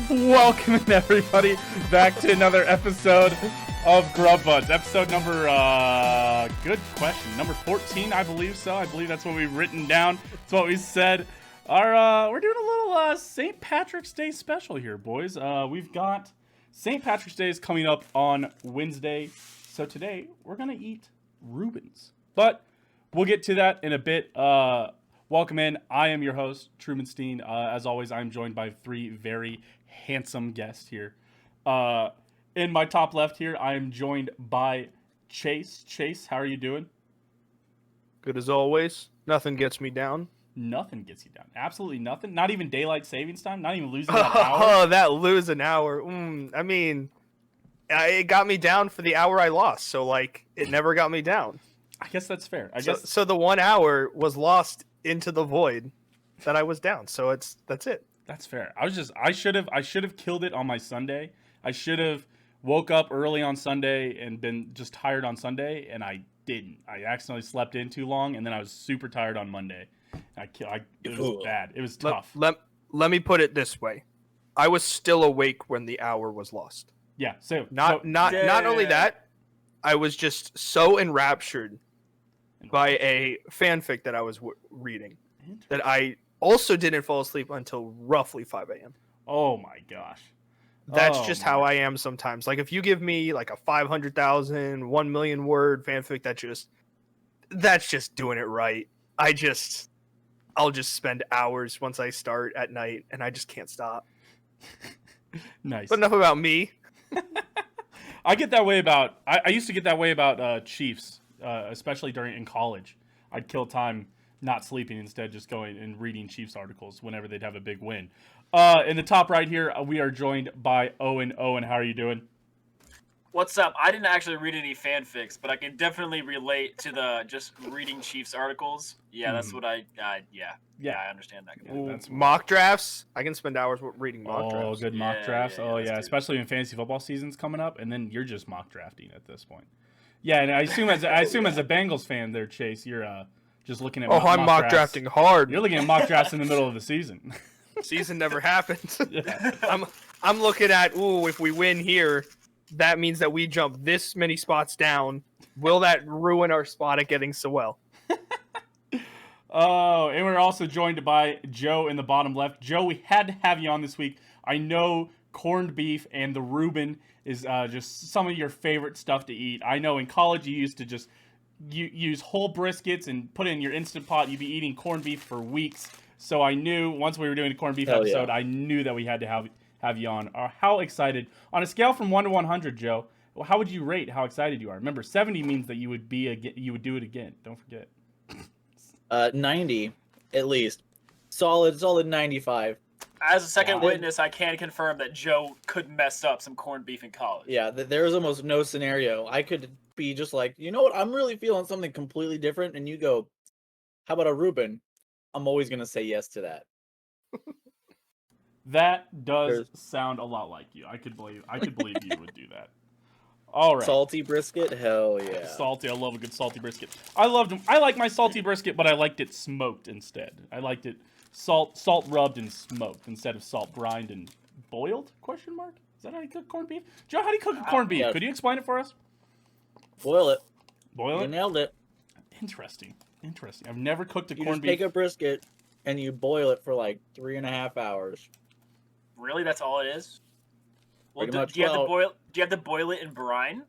Welcome everybody back to another episode of Grub Buds. Episode number, good question, number 14, I believe so. I believe that's what we've written down. That's what we said. We're doing a little St. Patrick's Day special here, boys. We've got St. Patrick's Day is coming up on Wednesday. So today we're gonna eat Reubens, but we'll get to that in a bit. Welcome in. I am your host, Truman. As always, I'm joined by three very handsome guests here. In my top left here, I am joined by Chase. Chase, how are you doing? Good as always. Nothing gets me down. Nothing gets you down. Absolutely nothing. Not even daylight savings time. Not even losing that hour. Oh, that lose an hour. I mean, it got me down for the hour I lost. So, it never got me down. I guess that's fair. So the 1 hour was lost into the void that I was down. So that's it. That's fair. I should have killed it on my Sunday. I should have woke up early on Sunday and been just tired on Sunday, and I didn't. I accidentally slept in too long, and then I was super tired on Monday. It was bad. It was tough. Let me put it this way. I was still awake when the hour was lost. Yeah. Not only that, I was just so enraptured by a fanfic that I was reading that I also didn't fall asleep until roughly 5 a.m. Oh my gosh. That's just how I am sometimes. If you give me a 500,000, 1 million word fanfic, that's just doing it right. I'll just spend hours once I start at night, and I just can't stop. Nice. But enough about me. I get that way about. I used to get that way about Chiefs, especially in college. I'd kill time not sleeping, instead just going and reading Chiefs articles whenever they'd have a big win. In the top right here, we are joined by Owen. Owen, how are you doing? What's up? I didn't actually read any fanfics, but I can definitely relate to the just reading Chiefs articles. Yeah, that's what I understand that. That's mock drafts. I can spend hours reading mock drafts. Oh, good mock drafts. Especially when fantasy football season's coming up, and then you're just mock drafting at this point. Yeah, and I assume as a Bengals fan there, Chase, you're just looking at I'm mock drafting hard. You're looking at mock drafts in the middle of the season. Season never happened. I'm looking at, if we win here, that means that we jump this many spots down. Will that ruin our spot at getting so well? Oh, and we're also joined by Joe in the bottom left. Joe, we had to have you on this week. I know corned beef and the Reuben is just some of your favorite stuff to eat. I know in college you used to just use whole briskets and put it in your Instant Pot. You'd be eating corned beef for weeks. So I knew once we were doing a corned beef episode, I knew that we had to have you on. How excited? On a scale from 1 to 100, Joe, how would you rate how excited you are? Remember, 70 means that you would do it again. Don't forget. 90 at least. Solid 95. As a second witness, I can confirm that Joe could mess up some corned beef in college. Yeah, there's almost no scenario. I could be just like, you know what? I'm really feeling something completely different, and you go, how about a Reuben? I'm always gonna say yes to that. That does sound a lot like you. I could believe you would do that. All right. Salty brisket? Hell yeah. Salty. I love a good salty brisket. I like my salty brisket, but I liked it smoked instead. I liked it salt rubbed and smoked instead of salt brined and boiled? Question mark? Is that how you cook corned beef? Joe, how do you cook corned beef? Yeah. Could you explain it for us? Boil it. Boil it? You nailed it. Interesting. I've never cooked a You corned just beef. take a brisket and you boil it for 3.5 hours. Really? That's all it is? Well, Pretty much. Do you have to boil it in brine?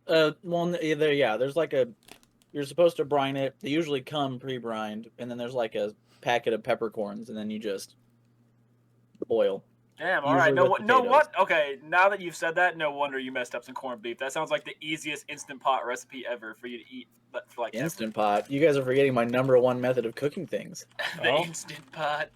There's you're supposed to brine it. They usually come pre-brined, and then there's a packet of peppercorns, and then you just boil. Damn, all right. Okay, now that you've said that, no wonder you messed up some corned beef. That sounds like the easiest Instant Pot recipe ever for you to eat. For Instant Pot? You guys are forgetting my number one method of cooking things. Instant Pot.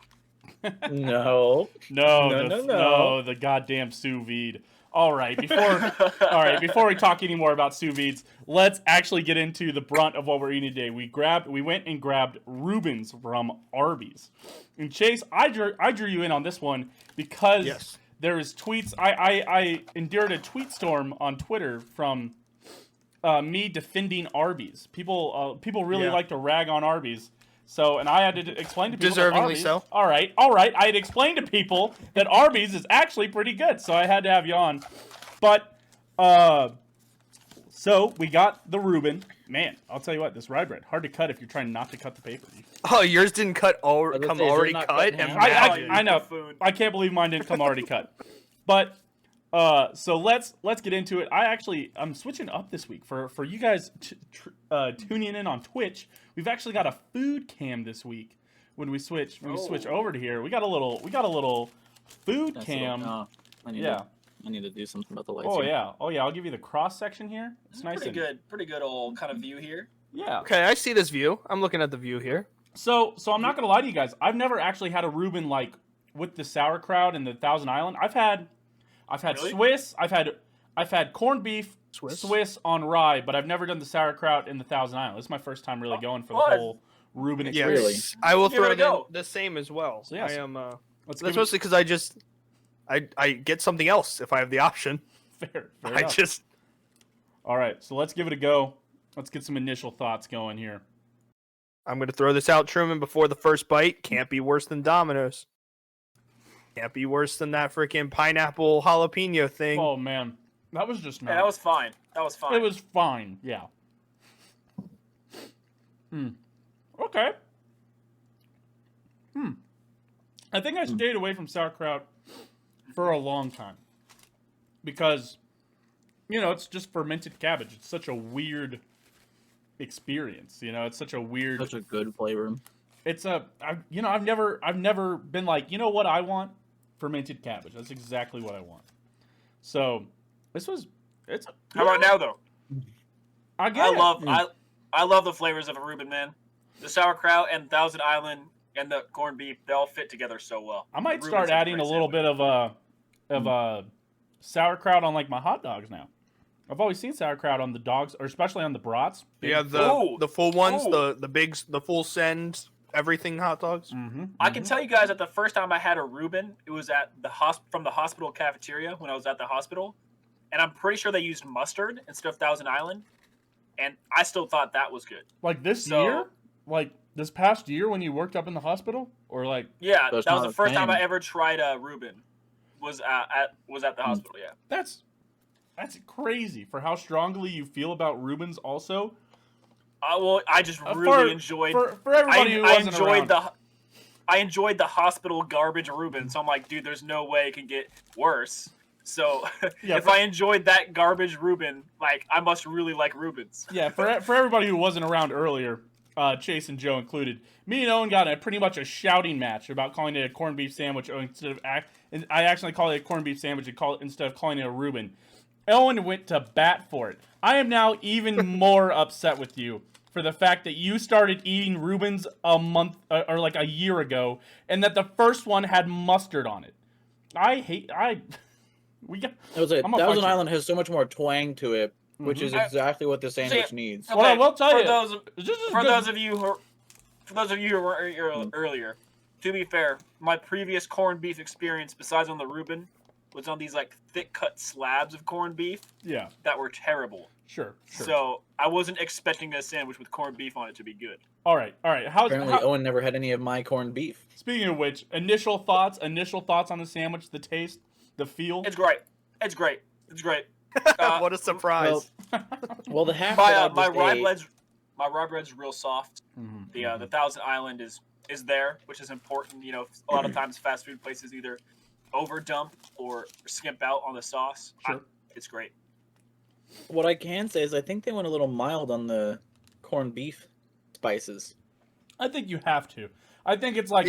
No, the goddamn sous vide. All right, before we talk any more about sous vides, let's actually get into the brunt of what we're eating today. We went and grabbed Reubens from Arby's. And Chase, I drew you in on this one because there is tweets. I endured a tweet storm on Twitter from me defending Arby's. People really like to rag on Arby's. So, and I had to explain to people that Deservingly Arby's, so. All right. I had explained to people that Arby's is actually pretty good, so I had to have you on. But, so we got the Reuben. Man, I'll tell you what, this rye bread, hard to cut if you're trying not to cut the paper. Oh, yours didn't come already not cut? cut in half? I know. I can't believe mine didn't come already cut. But, so let's get into it. I'm switching up this week for you guys tuning in on Twitch. We've actually got a food cam this week. When we switch over to here, we got a little food cam. I need to do something about the lights. Oh yeah. I'll give you the cross section here. It's nice. Pretty good old kind of view here. Yeah. Okay, I see this view. I'm looking at the view here. So I'm not gonna lie to you guys. I've never actually had a Reuben like with the sauerkraut and the Thousand Island. I've had Really? Swiss. I've had corned beef, Swiss on rye, but I've never done the sauerkraut and the Thousand Island. This is my first time really going for the whole Reuben Yeah, experience. I will Give throw it a go. the same as well. So, yes. I am. Let's That's give mostly because I get something else if I have the option. fair I enough. just All right, so let's give it a go. Let's get some initial thoughts going here. I'm gonna throw this out, Truman, before the first bite. Can't be worse than Domino's. Can't be worse than that freaking pineapple jalapeno thing. Oh man, that was just Yeah, that was fine. It was fine. Yeah. Okay. I think I stayed away from sauerkraut for a long time because, it's just fermented cabbage. It's such a weird experience. It's such a weird. Such a good flavor. It's I've never been like, you know what I want? Fermented cabbage. That's exactly what I want. So it's. How about now though? I love the flavors of a Reuben, man. The sauerkraut and Thousand Island and the corned beef, they all fit together so well. I might Reuben's start adding a little sandwich. bit of sauerkraut on like my hot dogs now. I've always seen sauerkraut on the dogs, or especially on the brats. Yeah, the full ones, the full send everything hot dogs. I can tell you guys that the first time I had a Reuben, it was at from the hospital cafeteria when I was at the hospital, and I'm pretty sure they used mustard instead of Thousand Island, and I still thought that was good. Like this year, like this past year when you worked up in the hospital, or like Yeah, That's that was not the a first time thing. I ever tried a Reuben. Was at the hospital. Yeah. that's crazy for how strongly you feel about Reubens. Also, Well, I just for really enjoyed. for everybody who wasn't around. I enjoyed the hospital garbage Reuben, so I'm like, dude, there's no way it can get worse. So Yeah, if I enjoyed that garbage Reuben, like I must really like Reubens. Yeah, for everybody who wasn't around earlier, Chase and Joe included, me and Owen got pretty much a shouting match about calling it a corned beef sandwich instead of I actually call it a corned beef sandwich instead of calling it a Reuben. Owen went to bat for it. I am now even more upset with you for the fact that you started eating Reubens a month or like a year ago, and that the first one had mustard on it. Thousand Island has so much more twang to it, which is exactly what the sandwich needs. Okay, Well, I will tell for you, those of you who were earlier, to be fair, my previous corned beef experience, besides on the Reuben, was on these like thick cut slabs of corned beef. Yeah, that were terrible. Sure. So I wasn't expecting a sandwich with corned beef on it to be good. All right. Apparently, Owen never had any of my corned beef. Speaking of which, initial thoughts on the sandwich, the taste, the feel. It's great. What a surprise! Well, the half my rye bread's real soft. The Thousand Island is there, which is important. A lot of times fast food places either overdump or skimp out on the sauce. Sure. It's great. What I can say is I think they went a little mild on the corned beef spices. I think you have to. I think it's like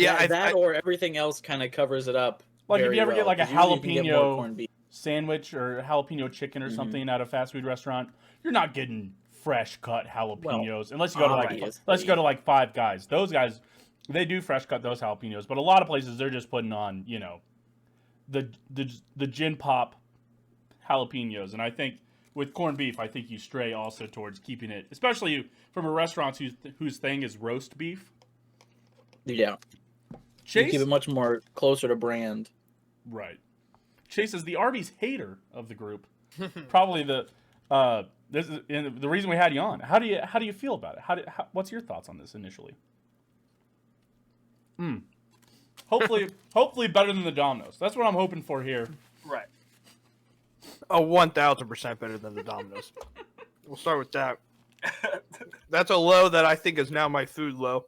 or everything else kind of covers it up. Like if you ever get like a 'cause usually you can get more corned jalapeno beef. sandwich or jalapeno chicken or something at a fast food restaurant, you're not getting fresh cut jalapenos unless you go to like Five Guys. Those guys, they do fresh cut those jalapenos, but a lot of places they're just putting on the gin pop jalapenos. And I think with corned beef, I think you stray also towards keeping it, especially from a restaurant whose thing is roast beef. Yeah. Chase, you keep it much more closer to brand. Right. Chase is the Arby's hater of the group. Probably the reason we had you on. How do you feel about it? What's your thoughts on this initially? Hopefully better than the Domino's. That's what I'm hoping for here. Right. Oh, 1,000% better than the Domino's. We'll start with that. That's a low that I think is now my food low.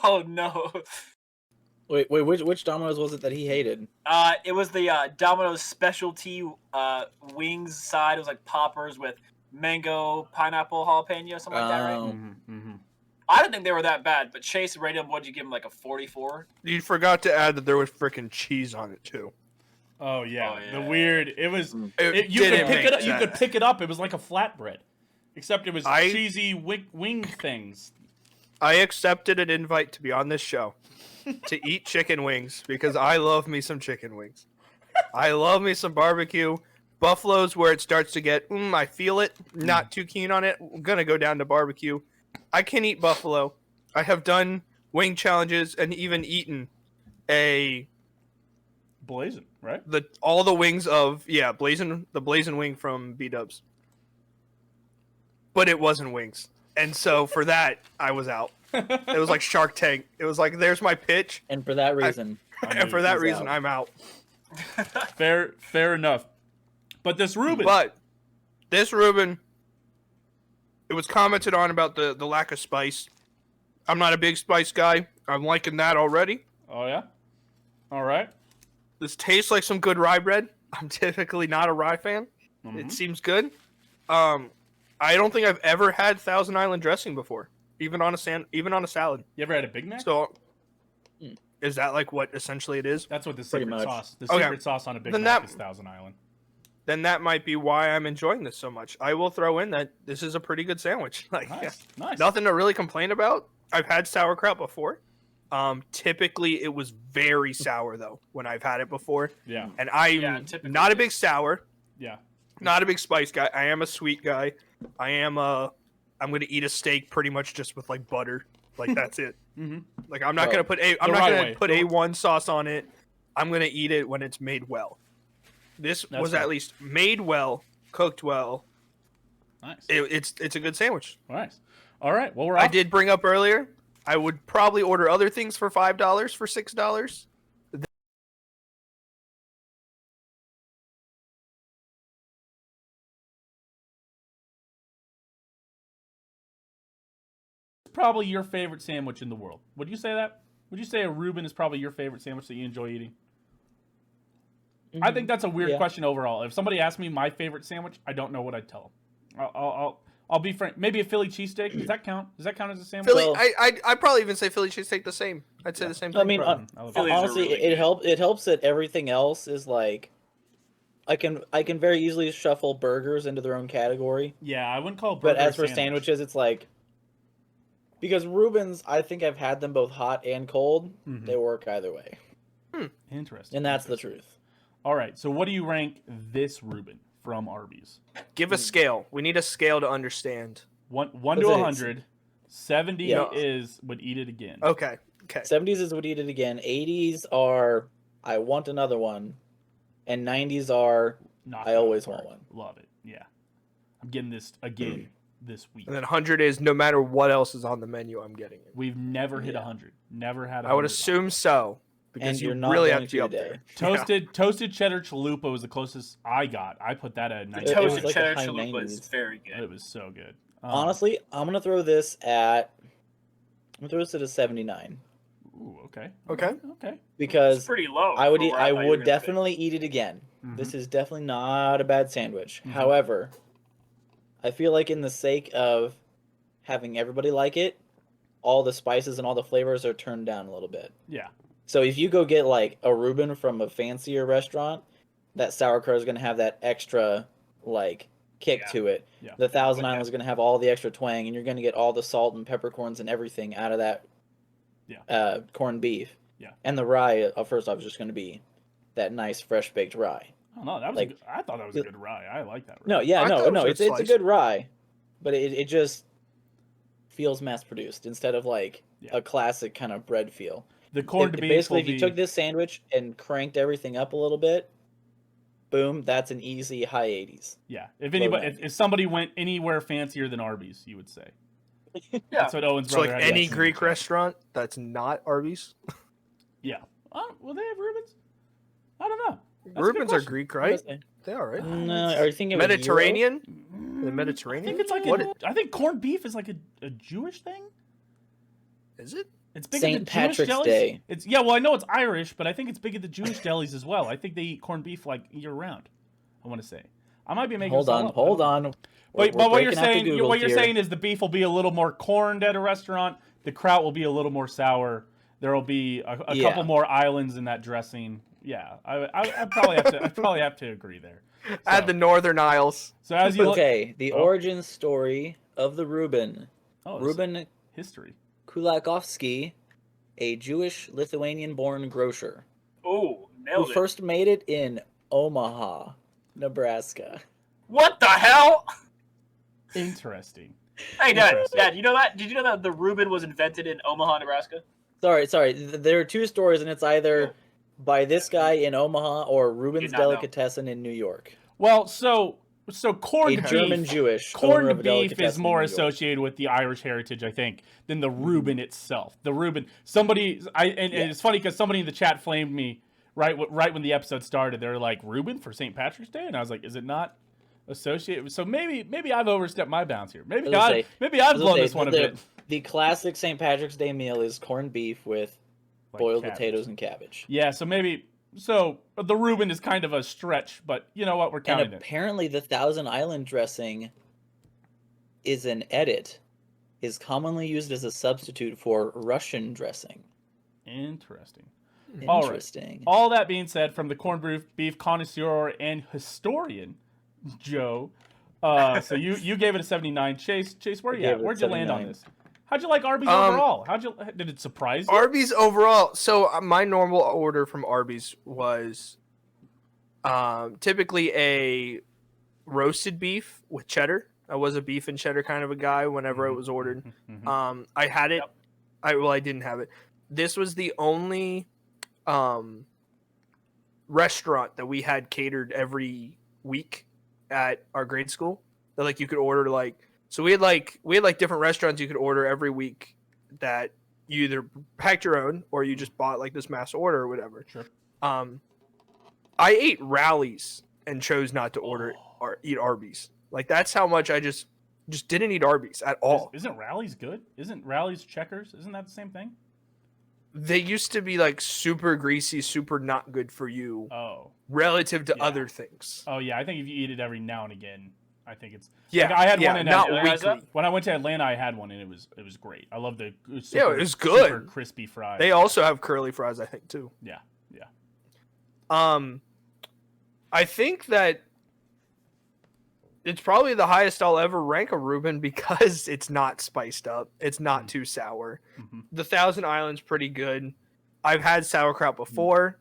Oh no. Wait, which Domino's was it that he hated? It was the Domino's specialty wings side. It was like poppers with mango, pineapple, jalapeno, something like that, right? Mm-hmm. I didn't think they were that bad, but Chase rated them. What'd you give them? Like a 44? You forgot to add that there was freaking cheese on it too. Oh yeah. Oh, yeah. The weird. It was. It You could didn't pick make it up. You could sense. pick it up. It was like a flatbread, except it was I- cheesy wing things. I accepted an invite to be on this show to eat chicken wings because I love me some chicken wings. I love me some barbecue. Buffalo's where it starts to get, I feel it. Not too keen on it. I'm going to go down to barbecue. I can eat buffalo. I have done wing challenges and even eaten Blazing, right? all the wings of, the blazing wing from B-Dubs. But it wasn't wings. And so for that, I was out. It was like Shark Tank. It was like, there's my pitch. And for that reason, And for that He's reason, out. I'm out. Fair enough. But this Reuben. But this Reuben, it was commented on about the lack of spice. I'm not a big spice guy. I'm liking that already. Oh yeah. All right. This tastes like some good rye bread. I'm typically not a rye fan. Mhm. It seems good. I don't think I've ever had Thousand Island dressing before, even on a salad. You ever had a Big Mac? So, is that like what essentially it is? That's what the Pretty secret much. sauce. The Okay. secret sauce on a Big Then Mac that- is Thousand Island. Then that might be why I'm enjoying this so much. I will throw in that this is a pretty good sandwich. Like, Nice. nothing to really complain about. I've had sauerkraut before. Typically it was very sour though when I've had it before, Yeah. and I'm Yeah, typically not a it big is. sour, Yeah. not a big spice guy. I am a sweet guy. I'm gonna eat a steak pretty much just with like butter. Like that's it. Mm-hmm. Like I'm not Oh, gonna put I'm the not right gonna way. put A1 sauce on it. I'm gonna eat it when it's made well. This That's was fair. at least made well, cooked well. Nice. It's a good sandwich. Nice. All right. Well, we're I off. did bring up earlier. I would probably order other things for $5 for $6. Probably your favorite sandwich in the world. Would you say that? Would you say a Reuben is probably your favorite sandwich that you enjoy eating? I think that's a weird Yeah. question overall. If somebody asked me my favorite sandwich, I don't know what I'd tell them. I'll be frank. Maybe a Philly cheesesteak. Does that count? Does that count as a sandwich? Philly, Well- I'd probably even say Philly cheesesteak the same. I'd say the same thing. I mean, I love Phillies are honestly, really it good. It helps that everything else is like, I can very easily shuffle burgers into their own category. Yeah, I wouldn't call. A But burger a as for sandwich. sandwiches, it's like, because Reuben's, I think I've had them both hot and cold. Mhm. They work either way, Interesting. and that's the Interesting. truth. All right. So, what do you rank this Reuben from Arby's? Give a scale. We need a scale to understand. One to What's it? 100. 70 Yeah. is would eat it again. Okay. Okay. 70s is would eat it again. 80s are I want another one, and 90s are Knock I it out of always the park. want one. Love it. Yeah. I'm getting this again this week. And then 100 is no matter what else is on the menu, I'm getting it. We've never hit Yeah. 100. Never had. I would 100. assume so because And you you're not really going have to be to up today. there. Toasted cheddar chalupa was the closest I got. I put that at The 90. It was toasted like a cheddar high chalupa is 90s. very good. It was so good. Honestly, I'm gonna throw this at a 79 Ooh, okay. Okay. Okay. It's because pretty low. I would for eat, where I thought you were would gonna be. definitely eat it again. This is definitely not a bad sandwich. Mhm. However, I feel like in the sake of having everybody like it, all the spices and all the flavors are turned down a little bit. Yeah. So if you go get like a Reuben from a fancier restaurant, that sauerkraut is going to have that extra like kick Yeah. to it. Yeah. The Thousand Okay. Island is going to have all the extra twang, and you're going to get all the salt and peppercorns and everything out of that corned beef. Yeah. And the rye, first off, is just going to be that nice fresh baked rye. I don't know. That was Like- a good, I thought that was a good rye. I like that rye. No, yeah, I thought no, it no, was it's good a slice. good rye, but it just feels mass produced instead of like Yeah. a classic kind of bread feel. The corned beef Basically, will if you be, took this sandwich and cranked everything up a little bit, boom, that's an easy high 80s. yeah. If anybody, low if somebody went anywhere fancier than Arby's, you would say. That's what Owen's So brother like had any yes in the Greek chat. restaurant that's not Arby's. Yeah. Will they have Reubens? I don't know. That's a good Reubens are question. Greek, I right? was saying- They are, right? No, are you thinking of Mediterranean? The I Mediterranean? think it's like What- I think corned beef is like a Jewish thing. Is it? It's big St. at the Jewish Patrick's delis. Day. Well, I know it's Irish, but I think it's big at the Jewish delis as well. I think they eat corned beef like year round. I want to say. I might be making Hold this all on, up. I don't hold know. on. But what you're breaking out the saying, Googles what you're here. saying is the beef will be a little more corned at a restaurant. The kraut will be a little more sour. There will be a Yeah. couple more islands in that dressing. Yeah, I probably have to agree there. Add So- the Northern Isles. So as you look, Okay, the Oh. origin story of the Reuben. oh, it's Reuben history. Kulakovsky, a Jewish Lithuanian-born grocer, Oh, who nailed it. first made it in Omaha, Nebraska. What the hell? Interesting. Hey, Dad, Interesting. Dad, you know that? Did you know that the Reuben was invented in Omaha, Nebraska? Sorry. There are two stories, and it's either by this guy in Omaha or Reuben's Did not know. Delicatessen in New York. Well, so A corned German beef. Jewish owner Corned of a beef is delicatessen more in New York. associated with the Irish heritage, I think, than the Reuben itself. The Reuben, and it's funny because somebody in the chat flamed me right when the episode started. They were like, Reuben for St. Patrick's Day, and I was like, is it not associated? So maybe I've overstepped my bounds here. Maybe I've blown this one a bit. The classic St. Patrick's Day meal is corned beef with Like boiled cabbage. potatoes and cabbage. Yeah, so the Reuben is kind of a stretch, but you know what? We're And counting it. apparently the Thousand Island dressing is an edit, is commonly used as a substitute for Russian dressing. Interesting. All right. Interesting. All that being said, from the corned beef connoisseur and historian, Joe. So you gave it a 79. Chase, where you gave at? it a Where'd you land on 79. this? How'd you like Arby's overall? Did it surprise you? Arby's overall. So my normal order from Arby's was typically a roasted beef with cheddar. I was a beef and cheddar kind of a guy whenever it was ordered. Mhm. I had it. Yep. I didn't have it. This was the only restaurant that we had catered every week at our grade school. That like you could order like. So we had different restaurants you could order every week that you either packed your own or you just bought like this mass order or whatever. Sure. I ate Rallies and chose not to order or eat Arby's. Like that's how much I just didn't eat Arby's at all. Isn't Rally's good? Isn't Rally's Checkers? Isn't that the same thing? They used to be like super greasy, super not good for you Oh. relative to Yeah. other things. Oh yeah, I think if you eat it every now and again, I think it's. Yeah, Like, I had yeah, one in not Atlanta. weekly. when I went to Atlanta. I had one and it was great. I love the Yeah, it was good. super crispy fries. They also have curly fries, I think, too. Yeah. I think that it's probably the highest I'll ever rank a Reuben because it's not spiced up. It's not too sour. Mhm. The Thousand Islands pretty good. I've had sauerkraut before.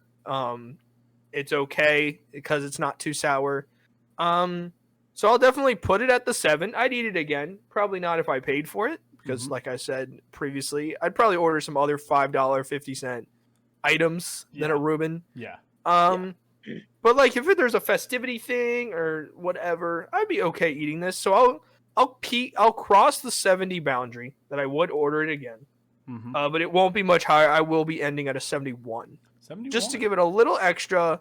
It's okay because it's not too sour. So I'll definitely put it at the 7. I'd eat it again. Probably not if I paid for it because, Mhm. like I said previously, I'd probably order some other $5.50 items than a Yeah. Reuben. Yeah. But like if there's a festivity thing or whatever, I'd be okay eating this. So I'll cross the 70 boundary that I would order it again. Mm-hmm. But it won't be much higher. I will be ending at a 71. 71. Just to give it a little extra.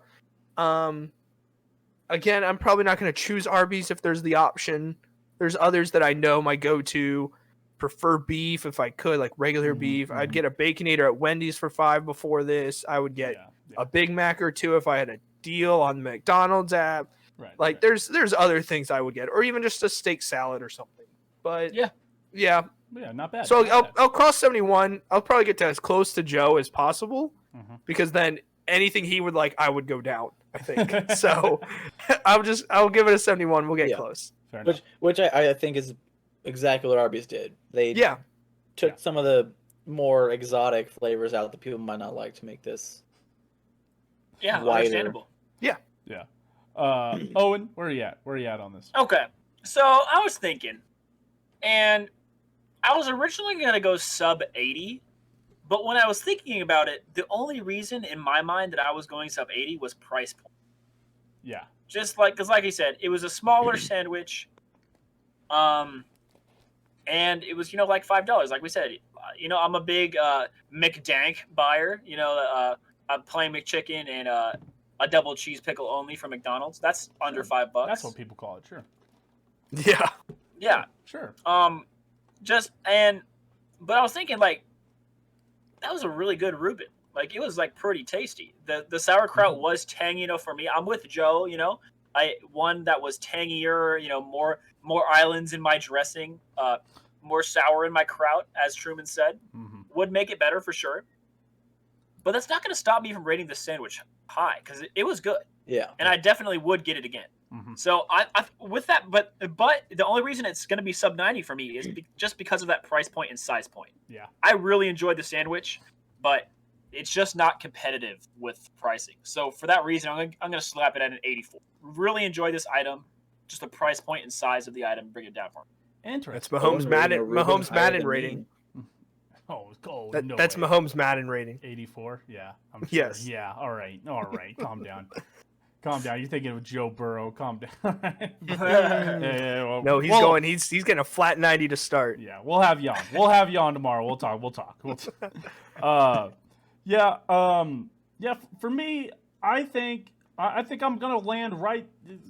Again, I'm probably not going to choose Arby's if there's the option. There's others that I know my go-to. Prefer beef if I could, like regular Mhm, beef. I'd mhm. get a Baconator at Wendy's for $5 before this. I would get Yeah. a Big Mac or two if I had a deal on the McDonald's app. Right. Like right. there's other things I would get, or even just a steak salad or something. But Yeah. yeah. Yeah, not bad. So not bad. I'll cross 71. I'll probably get to as close to Joe as possible Mhm. because then anything he would like, I would go down. I think so. I'll give it a 71. We'll get Yeah. close. Fair enough. Which I think is exactly what Arby's did. They Yeah. took Yeah. some of the more exotic flavors out that people might not like to make this. Yeah, Wider. understandable. Owen, where are you at? Where are you at on this? Okay, so I was thinking, and I was originally going to go sub 80, but when I was thinking about it, the only reason in my mind that I was going sub 80 was price point. Yeah. Just like, because like I said, it was a smaller sandwich. and it was like $5. Like we said, I'm a big McDank buyer. I'm playing McChicken and a double cheese pickle only from McDonald's. That's under $5. That's what people call it. Sure. Yeah. Yeah. Sure. But I was thinking like that was a really good Reuben. Like it was like pretty tasty. The sauerkraut was tangy, for me. I'm with Joe. One that was tangier. More islands in my dressing. More sour in my kraut, as Truman said, would make it better for sure. But that's not going to stop me from rating the sandwich high because it was good. Yeah. And I definitely would get it again. So I with that, but the only reason it's going to be sub 90 for me is just because of that price point and size point. Yeah. I really enjoyed the sandwich, but it's just not competitive with pricing. So for that reason, I'm going to slap it at an 84. Really enjoy this item, just the price point and size of the item, bring it down for me. Interesting. That's Mahomes Madden rating. That's way. Mahomes Madden rating. 84. Yeah. I'm sure. Yes. Yeah. All right. Calm down. Calm down. You're thinking of Joe Burrow. Calm down. Yeah, no, he's going. He's getting a flat 90 to start. Yeah, we'll have you on. We'll have you on tomorrow. We'll talk. Yeah. For me, I think I'm gonna land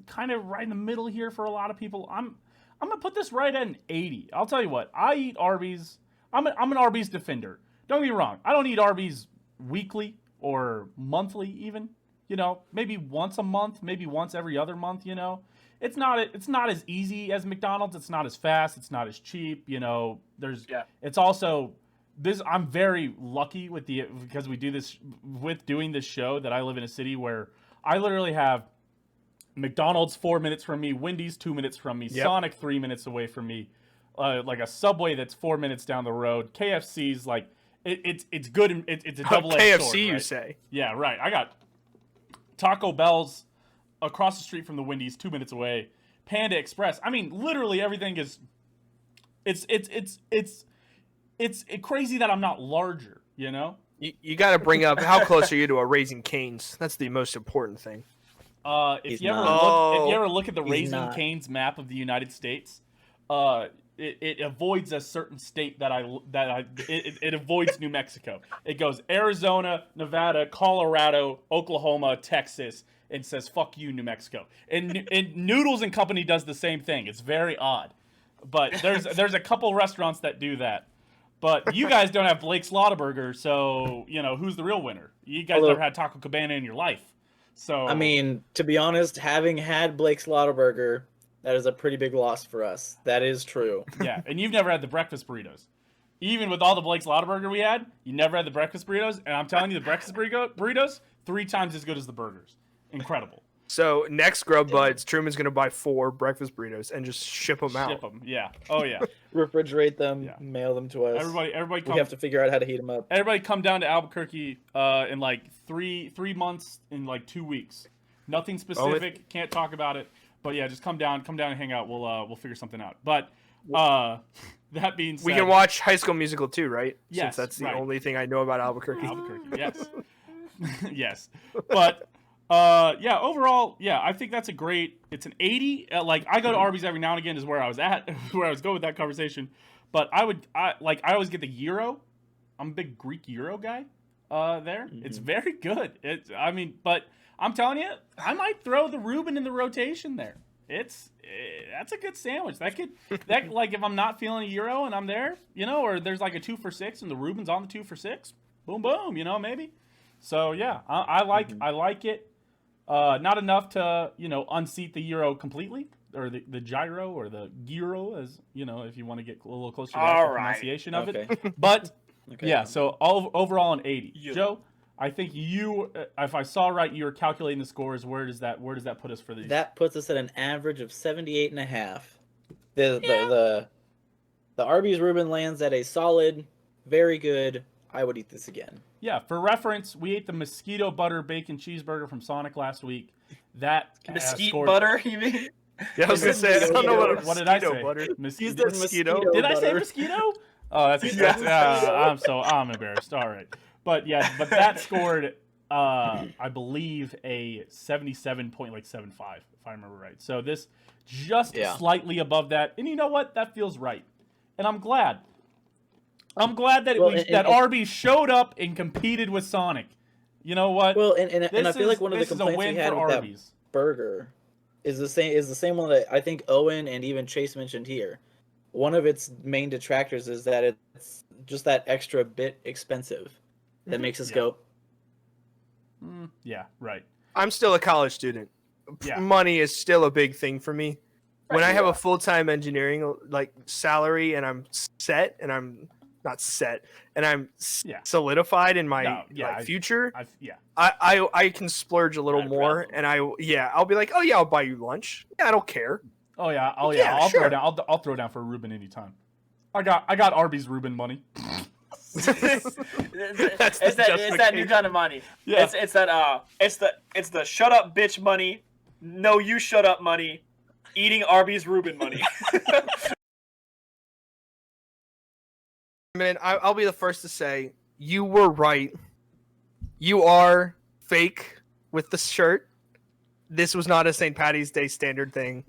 kind of right in the middle here for a lot of people. I'm gonna put this right at an 80. I'll tell you what. I eat Arby's. I'm an Arby's defender. Don't get me wrong. I don't eat Arby's weekly or monthly even. Maybe once a month, maybe once every other month. It's not as easy as McDonald's. It's not as fast. It's not as cheap. It's also this. I'm very lucky because we do this with doing this show that I live in a city where I literally have McDonald's 4 minutes from me, Wendy's 2 minutes from me, Sonic 3 minutes away from me, like a Subway that's 4 minutes down the road, KFC's like it's good. And it's a double-edged sword. KFC, right? You say? Yeah, right. I got Taco Bell's across the street from the Wendy's 2 minutes away. Panda Express. I mean, literally everything is. It's crazy that I'm not larger. You got to bring up how close are you to a Raising Cane's? That's the most important thing. If you ever look at the Raising Cane's map of the United States, it avoids a certain state it avoids New Mexico. It goes Arizona, Nevada, Colorado, Oklahoma, Texas, and says "fuck you, New Mexico." And Noodles and Company does the same thing. It's very odd, but there's a couple restaurants that do that. But you guys don't have Blake's Lottaburger, so who's the real winner? You guys never had Taco Cabana in your life, so I mean, to be honest, having had Blake's Lottaburger, that is a pretty big loss for us. That is true. Yeah, and you've never had the breakfast burritos. Even with all the Blake's Lottaburger we had, you never had the breakfast burritos, and I'm telling you, the breakfast burritos 3 times as good as the burgers. Incredible. So next Grub Buds, Truman's gonna buy 4 breakfast burritos and just ship them out. Ship them, yeah. Oh yeah. Refrigerate them, mail them to us. Everybody. We have to figure out how to heat them up. Everybody, come down to Albuquerque in like three months in like 2 weeks. Nothing specific. Can't talk about it. But yeah, just come down and hang out. We'll figure something out. But that being said, we can watch High School Musical too, right? Yes, Since that's the only thing I know about Albuquerque. Yes. Yes. But overall, I think that's it's an 80. Like I go to Arby's every now and again is where I was at, where I was going with that conversation. But I always get the gyro. I'm a big Greek gyro guy there. Mm-hmm. It's very good. But I'm telling you, I might throw the Reuben in the rotation there. That's a good sandwich. That like if I'm not feeling a gyro and I'm there, or there's like a 2 for $6 and the Reuben's on the 2 for $6, boom, maybe. So yeah, I like it. Not enough to unseat the gyro completely, or the gyro, or the gyro, as if you want to get a little closer to the pronunciation of it. But so overall an 80. Yeah. Joe, I think if I saw right, you were calculating the scores. Where does that put us for these? That puts us at an average of 78.5. The Arby's Reuben lands at a solid, very good. I would eat this again. Yeah, for reference, we ate the mosquito butter bacon cheeseburger from Sonic last week. That mesquite butter, you mean? Yeah, I was gonna say, I don't know what did I say? Butter. Mosquito. Did I say mosquito? Oh, I'm embarrassed. All right. But that scored, I believe, a 77.75, if I remember right. So this just slightly above that. And you know what? That feels right. and I'm glad. I'm glad that Well, Arby showed up and competed with Sonic. You know what? Well, and I feel like one of the this is a complaints win we had for with Arby's. that burger is the same one that I think Owen and even Chase mentioned here. One of its main detractors is that it's just that extra bit expensive that makes us go. Yeah, right. I'm still a college student. Yeah. Money is still a big thing for me. When I have yeah. a full-time engineering like salary and I'm set and I'm not set and I'm solidified in my future, I can splurge a little more and I'll be like, oh yeah, I'll buy you lunch. Yeah, I don't care. Oh yeah, I'll sure. throw down. I'll throw down for Rueben anytime. I got Arby's Rueben money. It's that new kind of money. Yeah. It's the shut up bitch money. No, you shut up money. Eating Arby's Reuben money. Man, I'll be the first to say you were right. You are fake with the shirt. This was not a St. Patty's Day standard thing.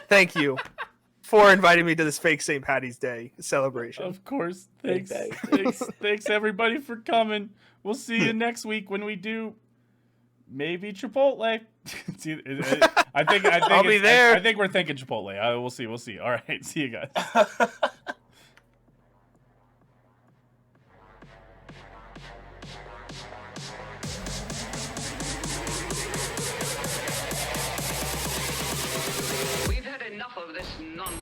Thank you for inviting me to this fake St. Patty's Day celebration. Of course. Thanks everybody for coming. We'll see you next week when we do maybe Chipotle. I think I'll be there. I think we're thinking Chipotle. We'll see. All right, see you guys. We've had enough of this nonsense.